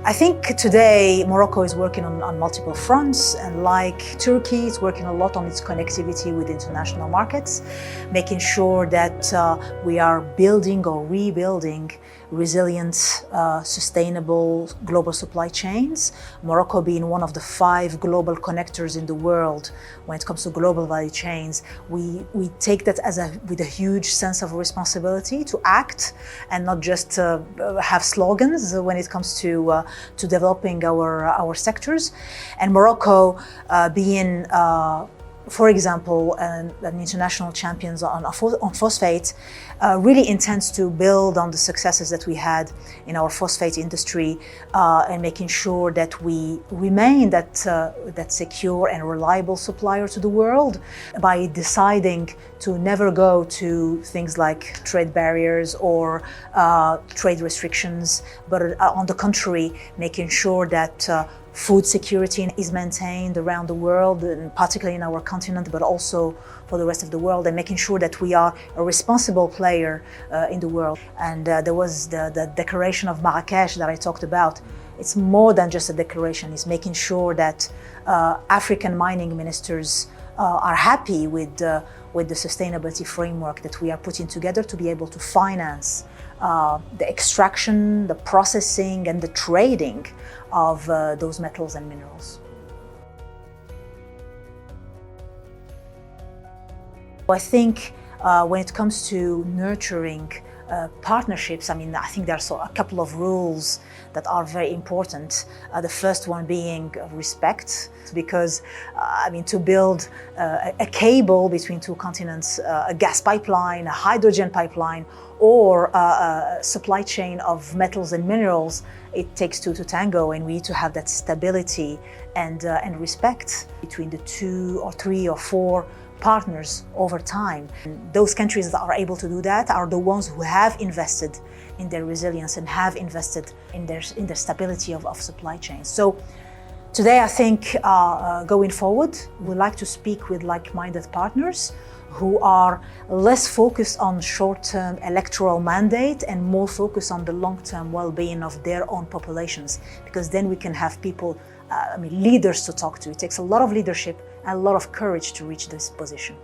I think today Morocco is working on multiple fronts, and like Turkey, it's working a lot on its connectivity with international markets, making sure that we are building or rebuilding resilient, sustainable global supply chains. Morocco being one of the 5 global connectors in the world when it comes to global value chains, we take that with a huge sense of responsibility to act and not just have slogans when it comes to developing our sectors. And Morocco being for example, an international champions on phosphate, really intends to build on the successes that we had in our phosphate industry and making sure that we remain that secure and reliable supplier to the world by deciding to never go to things like trade barriers or trade restrictions, but on the contrary, making sure that food security is maintained around the world, and particularly in our continent, but also for the rest of the world, and making sure that we are a responsible player in the world. And there was the declaration of Marrakesh that I talked about. It's more than just a declaration. It's making sure that African mining ministers are happy with the sustainability framework that we are putting together to be able to finance the extraction, the processing, and the trading of those metals and minerals. I think when it comes to nurturing partnerships, I think there's a couple of rules that are very important. The first one being respect, because to build a cable between 2 continents, a gas pipeline, a hydrogen pipeline, or a supply chain of metals and minerals, it takes 2 to tango, and we need to have that stability and respect between the 2 or 3 or 4 partners over time. And those countries that are able to do that are the ones who have invested in their resilience and have invested in their stability of supply chains. So today, I think going forward, we'd like to speak with like-minded partners who are less focused on short-term electoral mandate and more focused on the long-term well-being of their own populations, because then we can have people, leaders to talk to. It takes a lot of leadership and a lot of courage to reach this position.